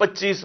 25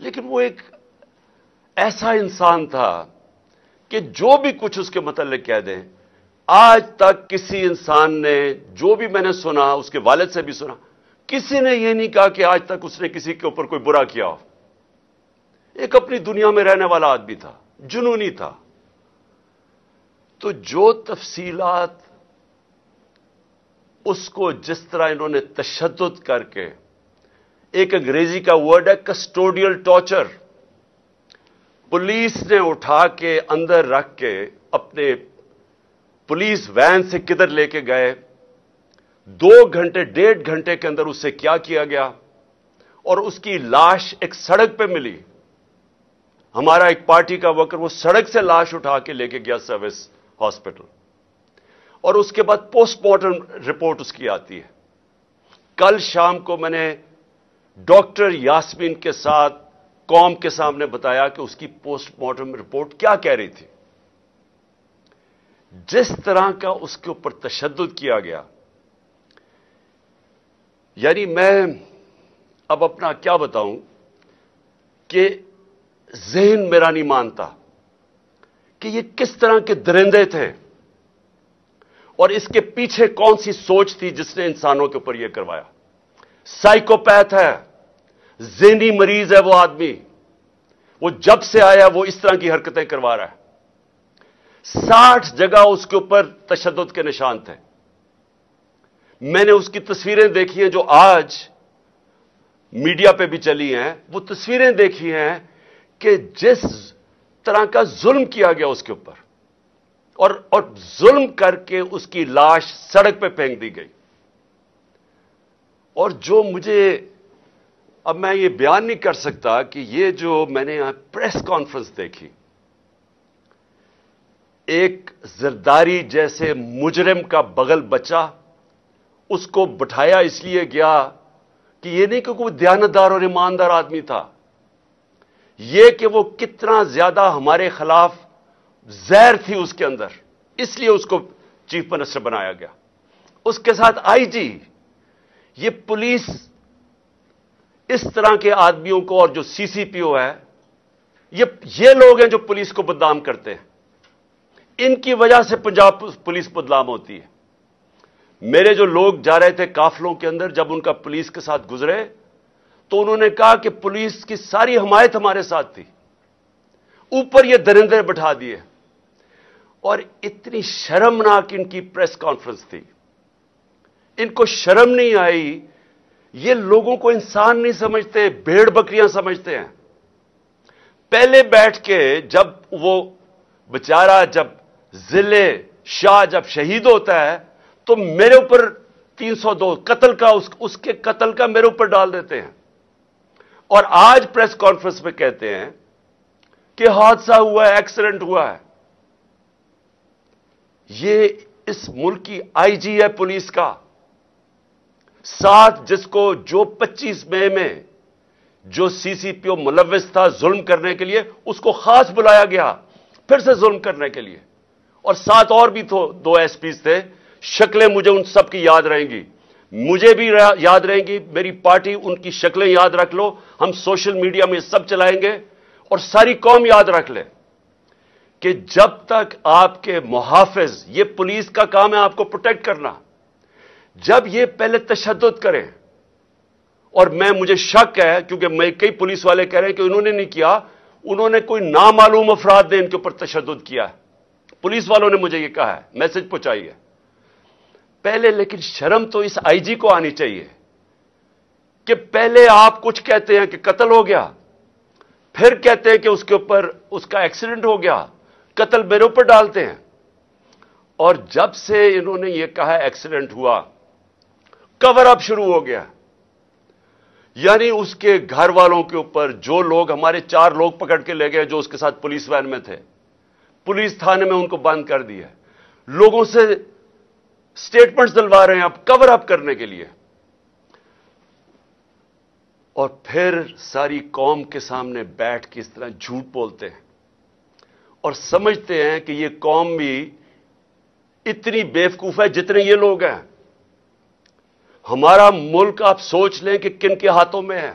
لیکن وہ ایک ایسا انسان تھا کہ جو بھی کچھ اس کے متعلق کہہ دیں، آج تک کسی انسان نے، جو بھی میں نے سنا، اس کے والد سے بھی سنا، کسی نے یہ نہیں کہا کہ آج تک اس نے کسی کے اوپر کوئی برا کیا ہو. ایک اپنی دنیا میں رہنے والا آدمی تھا، جنونی تھا. تو جو تفصیلات اس کو جس طرح انہوں نے تشدد کر کے، ایک انگریزی کا ورڈ ہے کسٹوڈیل ٹارچر، پولیس نے اٹھا کے اندر رکھ کے اپنے پولیس وین سے کدھر لے کے گئے، 2 گھنٹے 1.5 گھنٹے کے اندر اس سے کیا کیا گیا، اور اس کی لاش ایک سڑک پہ ملی. ہمارا ایک پارٹی کا ورکر وہ سڑک سے لاش اٹھا کے لے کے گیا سروس ہاسپٹل، اور اس کے بعد پوسٹ مارٹم رپورٹ اس کی آتی ہے. کل شام کو میں نے ڈاکٹر یاسمین کے ساتھ قوم کے سامنے بتایا کہ اس کی پوسٹ مارٹم رپورٹ کیا کہہ رہی تھی. جس طرح کا اس کے اوپر تشدد کیا گیا، یعنی میں اب اپنا کیا بتاؤں کہ ذہن میرا نہیں مانتا کہ یہ کس طرح کے درندے تھے، اور اس کے پیچھے کون سی سوچ تھی جس نے انسانوں کے اوپر یہ کروایا. سائیکوپیتھ ہے، ذہنی مریض ہے وہ آدمی. وہ جب سے آیا وہ اس طرح کی حرکتیں کروا رہا ہے. 60 جگہ اس کے اوپر تشدد کے نشان تھے. میں نے اس کی تصویریں دیکھی ہیں جو آج میڈیا پہ بھی چلی ہیں. وہ تصویریں دیکھی ہیں کہ جس طرح کا ظلم کیا گیا اس کے اوپر، اور ظلم کر کے اس کی لاش سڑک پہ پھینک دی گئی. اور جو مجھے، اب میں یہ بیان نہیں کر سکتا کہ یہ جو میں نے یہاں پریس کانفرنس دیکھی، ایک زرداری جیسے مجرم کا بغل بچہ، اس کو بٹھایا اس لیے گیا کہ یہ نہیں کہ کوئی دیانتدار اور ایماندار آدمی تھا، یہ کہ وہ کتنا زیادہ ہمارے خلاف زہر تھی اس کے اندر، اس لیے اس کو چیف منسٹر بنایا گیا. اس کے ساتھ آئی جی. یہ پولیس اس طرح کے آدمیوں کو، اور جو سی سی پی او ہے، یہ لوگ ہیں جو پولیس کو بدنام کرتے ہیں. ان کی وجہ سے پنجاب پولیس بدنام ہوتی ہے. میرے جو لوگ جا رہے تھے قافلوں کے اندر، جب ان کا پولیس کے ساتھ گزرے تو انہوں نے کہا کہ پولیس کی ساری حمایت ہمارے ساتھ تھی، اوپر یہ درندے بٹھا دیے. اور اتنی شرمناک ان کی پریس کانفرنس تھی. ان کو شرم نہیں آئی. یہ لوگوں کو انسان نہیں سمجھتے، بھیڑ بکریاں سمجھتے ہیں. پہلے بیٹھ کے جب وہ بیچارہ، جب ضلع شاہ جب شہید ہوتا ہے تو میرے اوپر 302 قتل کا، اس کے قتل کا میرے اوپر ڈال دیتے ہیں. اور آج پریس کانفرنس میں کہتے ہیں کہ حادثہ ہوا ہے، ایکسیڈنٹ ہوا ہے. یہ اس ملک کی آئی جی ہے پولیس کا، ساتھ جس کو جو 25 مئی میں جو سی سی پی او ملوث تھا ظلم کرنے کے لیے، اس کو خاص بلایا گیا پھر سے ظلم کرنے کے لیے. اور ساتھ اور بھی 2 ایس پیز تھے. شکلیں مجھے ان سب کی یاد رہیں گی، مجھے بھی یاد رہیں گی، میری پارٹی ان کی شکلیں یاد رکھ لو. ہم سوشل میڈیا میں سب چلائیں گے، اور ساری قوم یاد رکھ لے کہ جب تک آپ کے محافظ، یہ پولیس کا کام ہے آپ کو پروٹیکٹ کرنا، جب یہ پہلے تشدد کریں، اور مجھے شک ہے کیونکہ میں کئی پولیس والے کہہ رہے ہیں کہ انہوں نے نہیں کیا، انہوں نے کوئی نامعلوم افراد نے ان کے اوپر تشدد کیا ہے. پولیس والوں نے مجھے یہ کہا ہے، میسج پہنچائی ہے پہلے. لیکن شرم تو اس آئی جی کو آنی چاہیے کہ پہلے آپ کچھ کہتے ہیں کہ قتل ہو گیا، پھر کہتے ہیں کہ اس کے اوپر اس کا ایکسیڈنٹ ہو گیا، قتل میرے اوپر ڈالتے ہیں. اور جب سے انہوں نے یہ کہا ایکسیڈنٹ ہوا، کور اپ شروع ہو گیا. یعنی اس کے گھر والوں کے اوپر، جو لوگ، ہمارے 4 لوگ پکڑ کے لے گئے جو اس کے ساتھ پولیس وین میں تھے، پولیس تھانے میں ان کو بند کر دیا. لوگوں سے سٹیٹمنٹس دلوا رہے ہیں اب کور اپ کرنے کے لیے. اور پھر ساری قوم کے سامنے بیٹھ کے اس طرح جھوٹ بولتے ہیں، اور سمجھتے ہیں کہ یہ قوم بھی اتنی بیوقوف ہے جتنے یہ لوگ ہیں. ہمارا ملک آپ سوچ لیں کہ کن کے ہاتھوں میں ہے.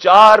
4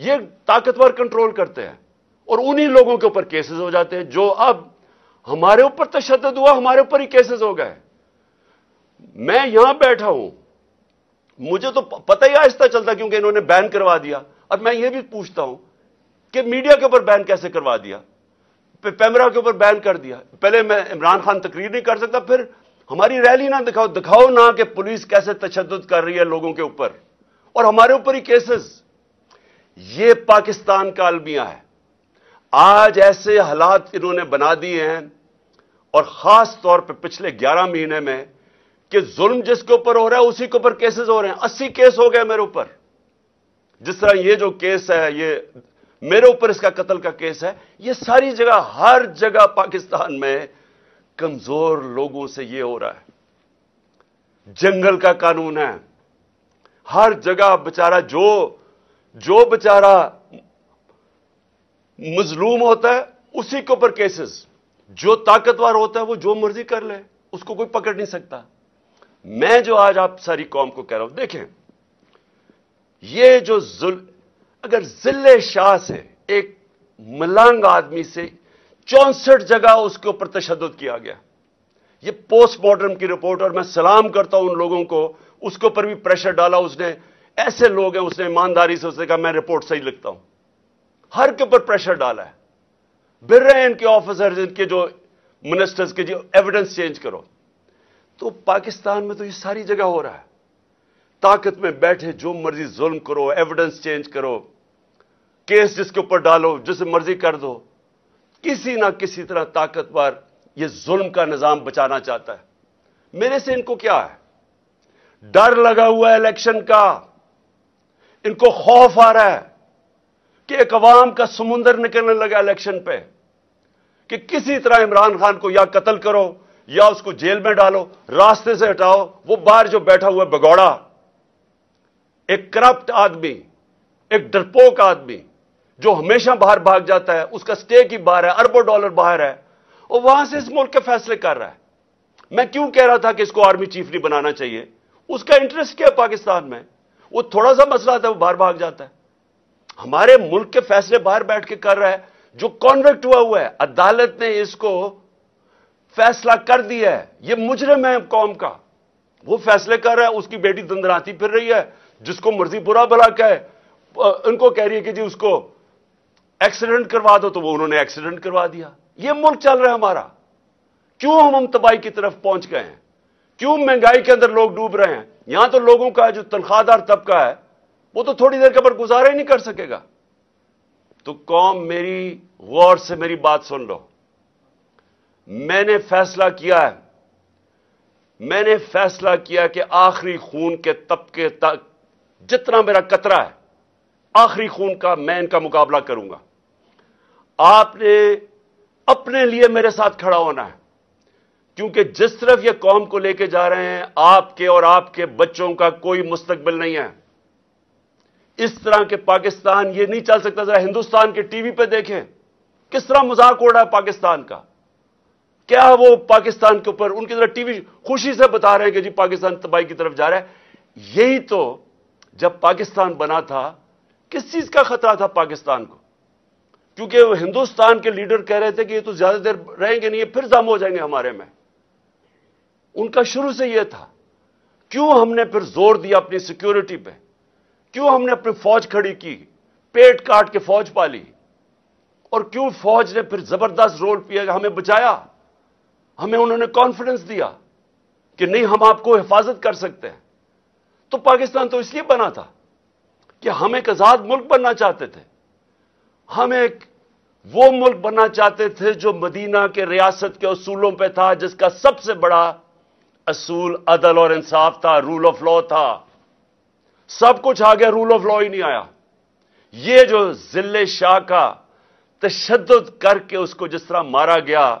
یہ طاقتور کنٹرول کرتے ہیں اور انہی لوگوں کے اوپر کیسز ہو جاتے ہیں. جو اب ہمارے اوپر تشدد ہوا, ہمارے اوپر ہی کیسز ہو گئے. میں یہاں بیٹھا ہوں, مجھے تو پتہ ہی آہستہ چلتا کیونکہ انہوں نے بین کروا دیا. اب میں یہ بھی پوچھتا ہوں کہ میڈیا کے اوپر بین کیسے کروا دیا, پیمرا کے اوپر بین کر دیا. پہلے میں عمران خان تقریر نہیں کر سکتا, پھر ہماری ریلی نہ دکھاؤ نہ کہ پولیس کیسے تشدد کر رہی ہے لوگوں کے اوپر اور ہمارے اوپر ہی کیسز. یہ پاکستان کا المیہ ہے. آج ایسے حالات انہوں نے بنا دیے ہیں, اور خاص طور پہ پچھلے 11 مہینے میں, کہ ظلم جس کے اوپر ہو رہا ہے اسی کے اوپر کیسز ہو رہے ہیں. 80 کیس ہو گئے میرے اوپر. جس طرح یہ جو کیس ہے, یہ میرے اوپر اس کا قتل کا کیس ہے, یہ ساری جگہ, ہر جگہ پاکستان میں کمزور لوگوں سے یہ ہو رہا ہے. جنگل کا قانون ہے, ہر جگہ بیچارہ جو بیچارہ مظلوم ہوتا ہے اسی کے اوپر کیسز. جو طاقتور ہوتا ہے وہ جو مرضی کر لے, اس کو کوئی پکڑ نہیں سکتا. میں جو آج آپ ساری قوم کو کہہ رہا ہوں, دیکھیں یہ جو اگر ذل شاہ سے, ایک ملنگ آدمی سے 64 جگہ اس کے اوپر تشدد کیا گیا. یہ پوسٹ مارٹم کی رپورٹ, اور میں سلام کرتا ہوں ان لوگوں کو, اس کے اوپر بھی پریشر ڈالا اس نے. ایسے لوگ ہیں, اس نے ایمانداری سے اس نے کہا میں رپورٹ صحیح لکھتا ہوں. ہر کے اوپر پریشر ڈالا ہے. بھر رہے ہیں ان کے آفیسرز, ان کے جو منسٹرز کے, جو ایویڈنس چینج کرو. تو پاکستان میں تو یہ ساری جگہ ہو رہا ہے. طاقت میں بیٹھے جو مرضی ظلم کرو, ایویڈنس چینج کرو, کیس جس کے اوپر ڈالو, جسے مرضی کر دو. کسی نہ کسی طرح طاقتور یہ ظلم کا نظام بچانا چاہتا ہے. میرے سے ان کو کیا ہے؟ ڈر لگا ہوا ہے الیکشن کا. ان کو خوف آ رہا ہے کہ ایک عوام کا سمندر نکلنے لگا الیکشن پہ, کہ کسی طرح عمران خان کو یا قتل کرو یا اس کو جیل میں ڈالو, راستے سے ہٹاؤ. وہ باہر جو بیٹھا ہوا ہے بگوڑا, ایک کرپٹ آدمی, ایک ڈرپوک آدمی جو ہمیشہ باہر بھاگ جاتا ہے, اس کا سٹیک ہی باہر ہے, اربوں ڈالر باہر ہے, اور وہاں سے اس ملک کے فیصلے کر رہا ہے. میں کیوں کہہ رہا تھا کہ اس کو آرمی چیف نہیں بنانا چاہیے؟ اس کا انٹرسٹ کیا ہے پاکستان میں؟ وہ تھوڑا سا مسئلہ آتا ہے وہ باہر بھاگ جاتا ہے. ہمارے ملک کے فیصلے باہر بیٹھ کے کر رہا ہے. جو کانوکٹ ہوا ہے, عدالت نے اس کو فیصلہ کر دیا ہے, یہ مجرم ہے قوم کا, وہ فیصلے کر رہا ہے. اس کی بیٹی دندراتی پھر رہی ہے, جس کو مرضی برا بھلا کہے. ان کو کہہ رہی ہے کہ جی اس کو ایکسیڈنٹ کروا دو, تو وہ انہوں نے ایکسیڈنٹ کروا دیا. یہ ملک چل رہا ہے ہمارا. کیوں ہم تباہی کی طرف پہنچ گئے ہیں؟ کیوں مہنگائی کے اندر لوگ ڈوب رہے ہیں؟ یہاں تو لوگوں کا جو تنخواہ دار طبقہ ہے وہ تو تھوڑی دیر کے بعد گزارا ہی نہیں کر سکے گا. تو قوم میری غور سے میری بات سن لو. میں نے فیصلہ کیا کہ آخری خون کے طبقے تک جتنا میرا قطرہ ہے, آخری خون کا میں ان کا مقابلہ کروں گا. آپ نے اپنے لیے میرے ساتھ کھڑا ہونا ہے, کیونکہ جس طرف یہ قوم کو لے کے جا رہے ہیں, آپ کے اور آپ کے بچوں کا کوئی مستقبل نہیں ہے. اس طرح کے پاکستان یہ نہیں چل سکتا. ذرا ہندوستان کے ٹی وی پہ دیکھیں کس طرح مذاق اڑ رہا ہے پاکستان کا. کیا وہ پاکستان کے اوپر ان کی طرح ٹی وی خوشی سے بتا رہے ہیں کہ جی پاکستان تباہی کی طرف جا رہا ہے. یہی تو جب پاکستان بنا تھا, کس چیز کا خطرہ تھا پاکستان کو؟ کیونکہ وہ ہندوستان کے لیڈر کہہ رہے تھے کہ یہ تو زیادہ دیر رہیں گے نہیں, یہ پھر ضم ہو جائیں گے ہمارے میں. ان کا شروع سے یہ تھا. کیوں ہم نے پھر زور دیا اپنی سیکیورٹی پہ؟ کیوں ہم نے اپنی فوج کھڑی کی, پیٹ کاٹ کے فوج پالی, اور کیوں فوج نے پھر زبردست رول کیا, ہمیں بچایا. ہمیں انہوں نے کانفیڈنس دیا کہ نہیں ہم آپ کو حفاظت کر سکتے ہیں. تو پاکستان تو اس لیے بنا تھا کہ ہم ایک آزاد ملک بننا چاہتے تھے. ہم ایک وہ ملک بننا چاہتے تھے جو مدینہ کے ریاست کے اصولوں پہ تھا, جس کا سب سے بڑا اصول عدل اور انصاف تھا, رول آف لا تھا. سب کچھ آ گیا, رول آف لا ہی نہیں آیا. یہ جو ذل شاہ کا تشدد کر کے اس کو جس طرح مارا گیا,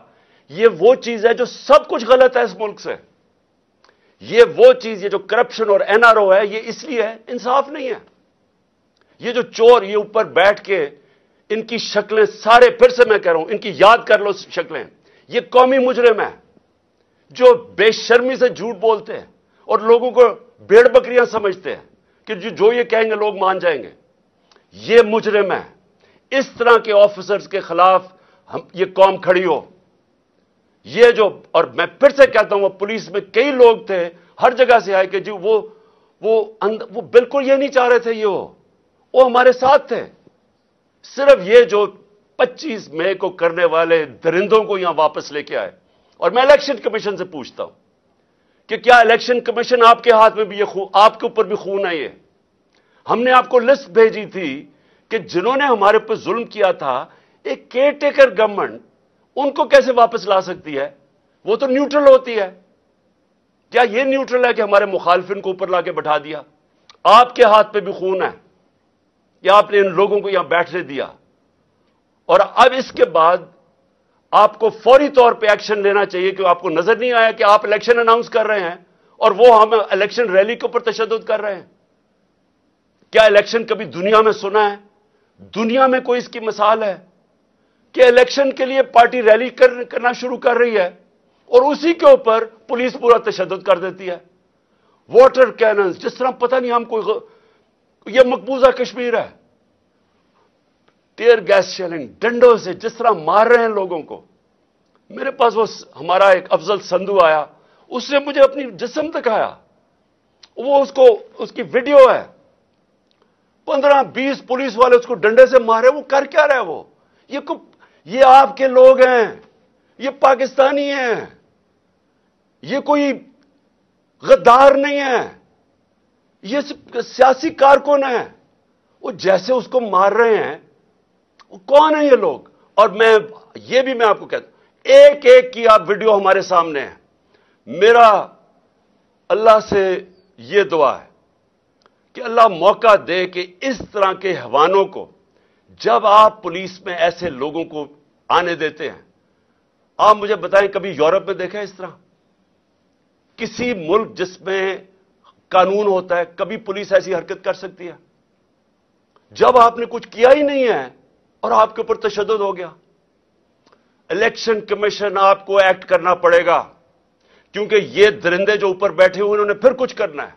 یہ وہ چیز ہے جو سب کچھ غلط ہے اس ملک سے. یہ وہ چیز, یہ جو کرپشن اور این آر او ہے, یہ اس لیے ہے انصاف نہیں ہے. یہ جو چور یہ اوپر بیٹھ کے ان کی شکلیں سارے, پھر سے میں کہہ رہا ہوں, ان کی یاد کر لو شکلیں. یہ قومی مجرم ہیں جو بے شرمی سے جھوٹ بولتے ہیں اور لوگوں کو بھیڑ بکریاں سمجھتے ہیں کہ جو یہ کہیں گے لوگ مان جائیں گے. یہ مجرم ہے. اس طرح کے آفیسرز کے خلاف یہ قوم کھڑی ہو. یہ جو، اور میں پھر سے کہتا ہوں، وہ پولیس میں کئی لوگ تھے ہر جگہ سے آئے کہ جی وہ بالکل یہ نہیں چاہ رہے تھے، وہ ہمارے ساتھ تھے. صرف یہ جو 25 مئی کو کرنے والے درندوں کو یہاں واپس لے کے آئے. اور میں الیکشن کمیشن سے پوچھتا ہوں کہ کیا الیکشن کمیشن آپ کے ہاتھ میں بھی آپ کے اوپر بھی خون ہے؟ یہ ہم نے آپ کو لسٹ بھیجی تھی کہ جنہوں نے ہمارے اوپر ظلم کیا تھا، ایک کیئر ٹیکر گورنمنٹ ان کو کیسے واپس لا سکتی ہے؟ وہ تو نیوٹرل ہوتی ہے. کیا یہ نیوٹرل ہے کہ ہمارے مخالفین کو اوپر لا کے بٹھا دیا؟ آپ کے ہاتھ پہ بھی خون ہے یا آپ نے ان لوگوں کو یہاں بیٹھنے دیا؟ اور اب اس کے بعد آپ کو فوری طور پہ ایکشن لینا چاہیے کہ آپ کو نظر نہیں آیا کہ آپ الیکشن اناؤنس کر رہے ہیں اور وہ ہم الیکشن ریلی کے اوپر تشدد کر رہے ہیں. کیا الیکشن کبھی دنیا میں سنا ہے؟ دنیا میں کوئی اس کی مثال ہے کہ الیکشن کے لیے پارٹی ریلی کرنا شروع کر رہی ہے اور اسی کے اوپر پولیس پورا تشدد کر دیتی ہے؟ واٹر کیننز، جس طرح پتہ نہیں ہم کوئی یہ مقبوضہ کشمیر ہے. ٹیئر گیس شیلنگ، ڈنڈوں سے جس طرح مار رہے ہیں لوگوں کو. میرے پاس وہ ہمارا ایک افضل سندھو آیا، اس نے مجھے اپنی جسم دکھایا. وہ اس کی ویڈیو ہے. 15-20 پولیس والے اس کو ڈنڈے سے مارے. وہ کر کیا رہے؟ یہ آپ کے لوگ ہیں، یہ پاکستانی ہیں، یہ کوئی غدار نہیں ہے، یہ سیاسی کارکن ہیں. وہ جیسے اس کو مار رہے ہیں، وہ کون ہیں یہ لوگ؟ اور میں آپ کو کہتا ہوں، ایک ایک کی آپ ویڈیو ہمارے سامنے ہے. میرا اللہ سے یہ دعا ہے کہ اللہ موقع دے کہ اس طرح کے حیوانوں کو، جب آپ پولیس میں ایسے لوگوں کو آنے دیتے ہیں، آپ مجھے بتائیں کبھی یورپ میں دیکھا ہے اس طرح؟ کسی ملک جس میں قانون ہوتا ہے، کبھی پولیس ایسی حرکت کر سکتی ہے؟ جب آپ نے کچھ کیا ہی نہیں ہے اور آپ کے اوپر تشدد ہو گیا. الیکشن کمیشن آپ کو ایکٹ کرنا پڑے گا، کیونکہ یہ درندے جو اوپر بیٹھے ہوئے انہوں نے پھر کچھ کرنا ہے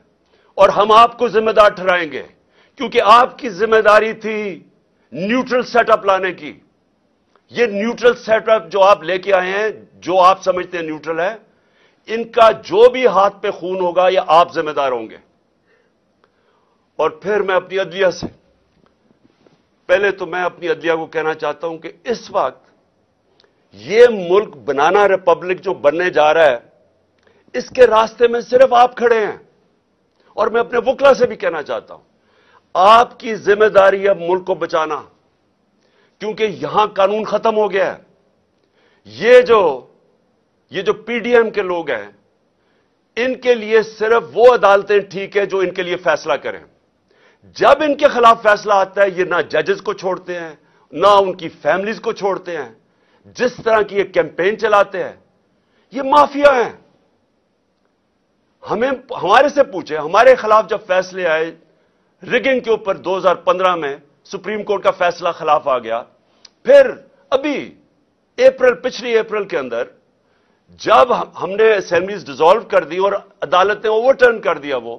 اور ہم آپ کو ذمہ دار ٹھہرائیں گے، کیونکہ آپ کی ذمہ داری تھی نیوٹرل سیٹ اپ لانے کی. یہ نیوٹرل سیٹ اپ جو آپ لے کے آئے ہیں، جو آپ سمجھتے ہیں نیوٹرل ہے، ان کا جو بھی ہاتھ پہ خون ہوگا یہ آپ ذمہ دار ہوں گے. اور پھر میں اپنی عدلیہ سے، پہلے تو میں اپنی عدلیہ کو کہنا چاہتا ہوں کہ اس وقت یہ ملک بنانا ریپبلک جو بننے جا رہا ہے، اس کے راستے میں صرف آپ کھڑے ہیں. اور میں اپنے وکلا سے بھی کہنا چاہتا ہوں، آپ کی ذمہ داری ہے ملک کو بچانا، کیونکہ یہاں قانون ختم ہو گیا ہے. یہ جو پی ڈی ایم کے لوگ ہیں، ان کے لیے صرف وہ عدالتیں ٹھیک ہے جو ان کے لیے فیصلہ کریں. جب ان کے خلاف فیصلہ آتا ہے، یہ نہ ججز کو چھوڑتے ہیں، نہ ان کی فیملیز کو چھوڑتے ہیں. جس طرح کی یہ کیمپین چلاتے ہیں، یہ مافیا ہیں. ہمارے سے پوچھیں، ہمارے خلاف جب فیصلے آئے ریگنگ کے اوپر 2015 میں سپریم کورٹ کا فیصلہ خلاف آ گیا. پھر ابھی پچھلی اپریل کے اندر جب ہم نے اسمبلیز ڈیزالو کر دی اور عدالت نے اوور ٹرن کر دیا وہ،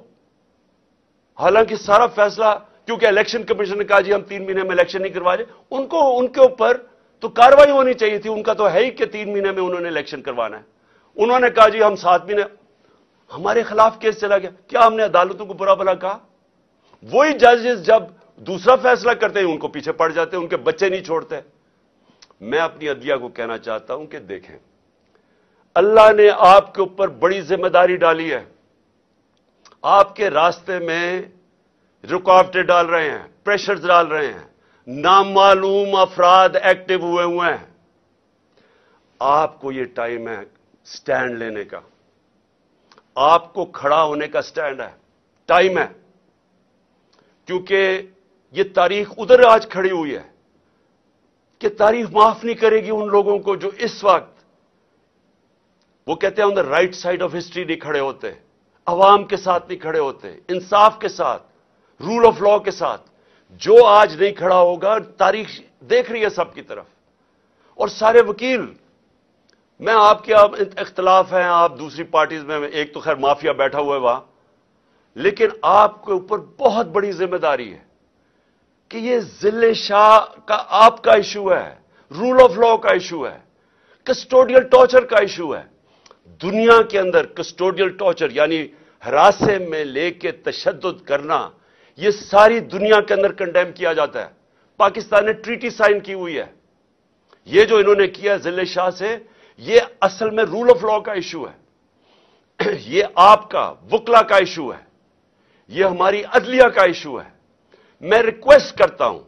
حالانکہ سارا فیصلہ، کیونکہ الیکشن کمیشن نے کہا جی ہم 3 مہینے میں الیکشن نہیں کروا رہے، ان کے اوپر تو کاروائی ہونی چاہیے تھی. ان کا تو ہے ہی کہ 3 مہینے میں انہوں نے الیکشن کروانا ہے. انہوں نے کہا جی ہم 7 مہینے، ہمارے خلاف کیس چلا گیا. کیا ہم نے عدالتوں کو برا بھلا کہا؟ وہی ججز جب دوسرا فیصلہ کرتے ہیں ان کو پیچھے پڑ جاتے ہیں، ان کے بچے نہیں چھوڑتے. میں اپنی عدلیہ کو کہنا چاہتا ہوں کہ دیکھیں، اللہ نے آپ کے اوپر بڑی ذمہ داری ڈالی ہے. آپ کے راستے میں رکاوٹیں ڈال رہے ہیں، پریشرز ڈال رہے ہیں، نامعلوم افراد ایکٹیو ہوئے ہیں. آپ کو یہ ٹائم ہے سٹینڈ لینے کا، آپ کو کھڑا ہونے کا سٹینڈ ہے، ٹائم ہے. کیونکہ یہ تاریخ ادھر آج کھڑی ہوئی ہے کہ تاریخ معاف نہیں کرے گی ان لوگوں کو جو اس وقت، وہ کہتے ہیں on the right side of history نہیں کھڑے ہوتے، عوام کے ساتھ نہیں کھڑے ہوتے، انصاف کے ساتھ، رول آف لا کے ساتھ. جو آج نہیں کھڑا ہوگا، تاریخ دیکھ رہی ہے سب کی طرف. اور سارے وکیل، میں آپ کے اختلاف ہیں، آپ دوسری پارٹیز میں، ایک تو خیر مافیا بیٹھا ہوا ہے وہاں، لیکن آپ کے اوپر بہت بڑی ذمہ داری ہے کہ یہ ذل شاہ کا آپ کا ایشو ہے، رول آف لا کا ایشو ہے، کسٹوڈیل ٹارچر کا ایشو ہے. دنیا کے اندر کسٹوڈیل ٹارچر یعنی ہراسے میں لے کے تشدد کرنا، یہ ساری دنیا کے اندر کنڈیم کیا جاتا ہے. پاکستان نے ٹریٹی سائن کی ہوئی ہے. یہ جو انہوں نے کیا ذل شاہ سے، یہ اصل میں رول آف لا کا ایشو ہے. یہ آپ کا وکلا کا ایشو ہے، یہ ہماری عدلیہ کا ایشو ہے. میں ریکویسٹ کرتا ہوں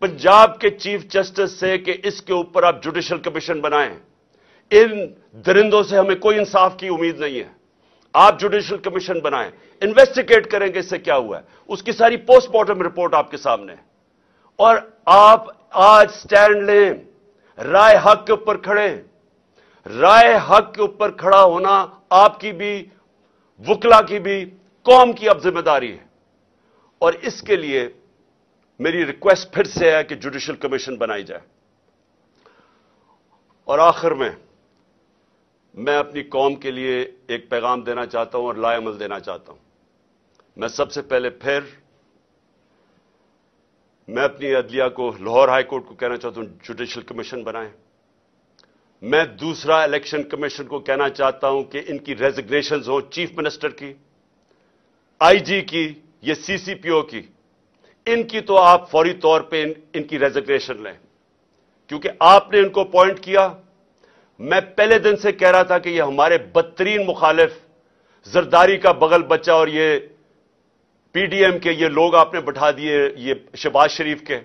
پنجاب کے چیف جسٹس سے کہ اس کے اوپر آپ جوڈیشل کمیشن بنائیں. ان درندوں سے ہمیں کوئی انصاف کی امید نہیں ہے. آپ جوڈیشل کمیشن بنائیں، انویسٹیگیٹ کریں کہ اس سے کیا ہوا ہے. اس کی ساری پوسٹ مارٹم رپورٹ آپ کے سامنے ہے. اور آپ آج سٹینڈ لیں، رائے حق کے اوپر کھڑے. رائے حق کے اوپر کھڑا ہونا آپ کی بھی، وکلا کی بھی، قوم کی اب ذمہ داری ہے. اور اس کے لیے میری ریکویسٹ پھر سے ہے کہ جوڈیشل کمیشن بنائی جائے. اور آخر میں اپنی قوم کے لیے ایک پیغام دینا چاہتا ہوں اور لائے عمل دینا چاہتا ہوں. میں سب سے پہلے میں اپنی عدلیہ کو، لاہور ہائی کورٹ کو کہنا چاہتا ہوں جوڈیشل کمیشن بنائیں. میں دوسرا الیکشن کمیشن کو کہنا چاہتا ہوں کہ ان کی ریزگنیشنز ہوں، چیف منسٹر کی، آئی جی کی، یہ سی سی پی او کی. ان کی تو آپ فوری طور پہ ان کی ریزگنیشن لیں، کیونکہ آپ نے ان کو اپوائنٹ کیا. میں پہلے دن سے کہہ رہا تھا کہ یہ ہمارے بدترین مخالف، زرداری کا بغل بچہ، اور یہ پی ڈی ایم کے یہ لوگ آپ نے بٹھا دیے، یہ شہباز شریف کے.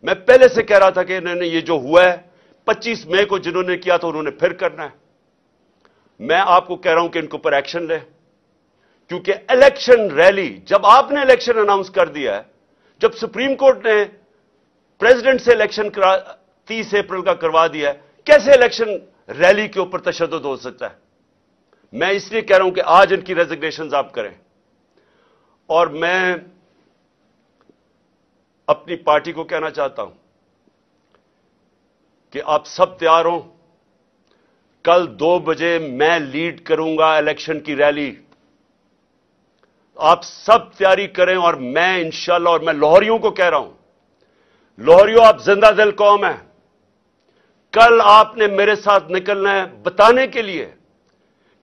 میں پہلے سے کہہ رہا تھا کہ انہوں نے یہ جو ہوا ہے 25 مئی کو جنہوں نے کیا تھا انہوں نے پھر کرنا ہے. میں آپ کو کہہ رہا ہوں کہ ان کے اوپر ایکشن لے، کیونکہ الیکشن ریلی جب آپ نے الیکشن اناؤنس کر دیا ہے، جب سپریم کورٹ نے پریزیڈنٹ سے الیکشن 30 اپریل کا کروا دیا ہے، کیسے الیکشن ریلی کے اوپر تشدد ہو سکتا ہے؟ میں اس لیے کہہ رہا ہوں کہ آج ان کی ریزگنیشنز آپ کریں. اور میں اپنی پارٹی کو کہنا چاہتا ہوں کہ آپ سب تیار ہوں. کل 2 بجے میں لیڈ کروں گا الیکشن کی ریلی. آپ سب تیاری کریں. اور میں انشاءاللہ، اور میں لاہوریوں کو کہہ رہا ہوں، لاہوریوں آپ زندہ دل قوم ہے. کل آپ نے میرے ساتھ نکلنا ہے بتانے کے لیے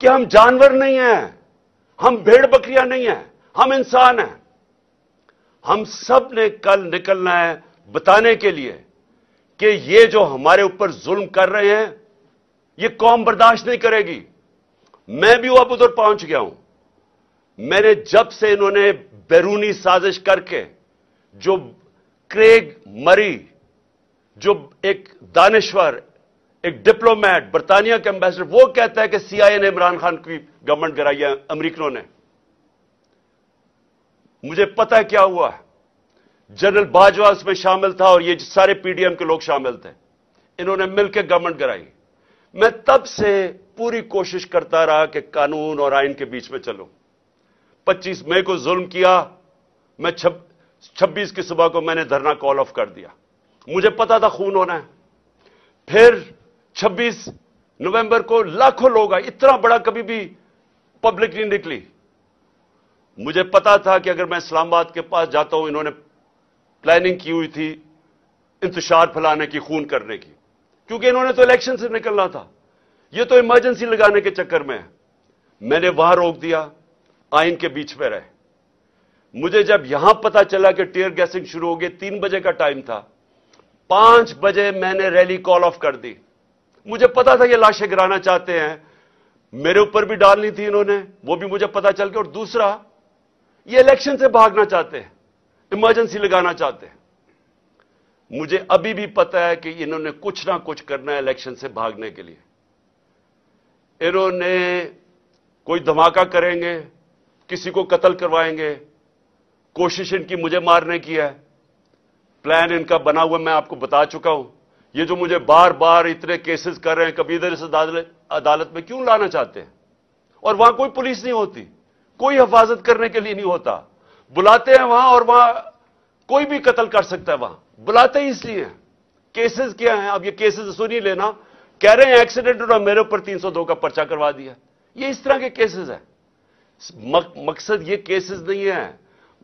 کہ ہم جانور نہیں ہیں، ہم بھیڑ بکریاں نہیں ہیں، ہم انسان ہیں. ہم سب نے کل نکلنا ہے بتانے کے لیے کہ یہ جو ہمارے اوپر ظلم کر رہے ہیں یہ قوم برداشت نہیں کرے گی. میں بھی اب ادھر پہنچ گیا ہوں. میں نے جب سے انہوں نے بیرونی سازش کر کے، جو کریگ مری، جو ایک دانشور، ایک ڈپلومیٹ، برطانیہ کے امبیسڈر، وہ کہتا ہے کہ سی آئی اے نے عمران خان کی گورنمنٹ گرائی ہے، امریکنوں نے. مجھے پتا کیا ہوا. جنرل باجوہ اس میں شامل تھا اور یہ سارے پی ڈی ایم کے لوگ شامل تھے. انہوں نے مل کے گورنمنٹ گرائی. میں تب سے پوری کوشش کرتا رہا کہ قانون اور آئین کے بیچ میں چلوں. 25 مئی کو ظلم کیا، میں 26 کی صبح کو میں نے دھرنا کال آف کر دیا. مجھے پتا تھا خون ہونا ہے. پھر 26 نومبر کو لاکھوں لوگ آئے. اتنا بڑا کبھی بھی پبلک نہیں نکلی. مجھے پتا تھا کہ اگر میں اسلام آباد کے پاس جاتا ہوں، انہوں نے پلاننگ کی ہوئی تھی انتشار پھیلانے کی، خون کرنے کی، کیونکہ انہوں نے تو الیکشن سے نکلنا تھا. یہ تو ایمرجنسی لگانے کے چکر میں ہے. میں نے وہاں روک دیا، آئین کے بیچ میں رہے. مجھے جب یہاں پتا چلا کہ ٹیئر گیسنگ شروع ہو گئی، 3 بجے کا ٹائم تھا، 5 بجے میں نے ریلی کال آف کر دی. مجھے پتا تھا یہ لاشیں گرانا چاہتے ہیں، میرے اوپر بھی ڈالنی تھی انہوں نے، وہ بھی مجھے پتا چل گیا. اور دوسرا، یہ الیکشن سے بھاگنا چاہتے ہیں، ایمرجنسی لگانا چاہتے ہیں. مجھے ابھی بھی پتا ہے کہ انہوں نے کچھ نہ کچھ کرنا ہے الیکشن سے بھاگنے کے لیے. انہوں نے کوئی دھماکہ کریں گے، کسی کو قتل کروائیں گے. کوشش ان کی مجھے مارنے کی ہے. پلان ان کا بنا ہوا میں آپ کو بتا چکا ہوں. یہ جو مجھے بار بار اتنے کیسز کر رہے ہیں، کبھی ادھر اس عدالت میں کیوں لانا چاہتے ہیں؟ اور وہاں کوئی پولیس نہیں ہوتی، کوئی حفاظت کرنے کے لیے نہیں ہوتا. بلاتے ہیں وہاں، اور وہاں کوئی بھی قتل کر سکتا ہے. وہاں بلاتے ہی اس لیے ہیں. کیسز کیا ہیں؟ اب یہ کیسز سنی لینا. کہہ رہے ہیں ایکسیڈنٹ اور میرے اوپر 302 کا پرچہ کروا دیا. یہ اس طرح کے کیسز ہیں. مقصد یہ کیسز نہیں ہے.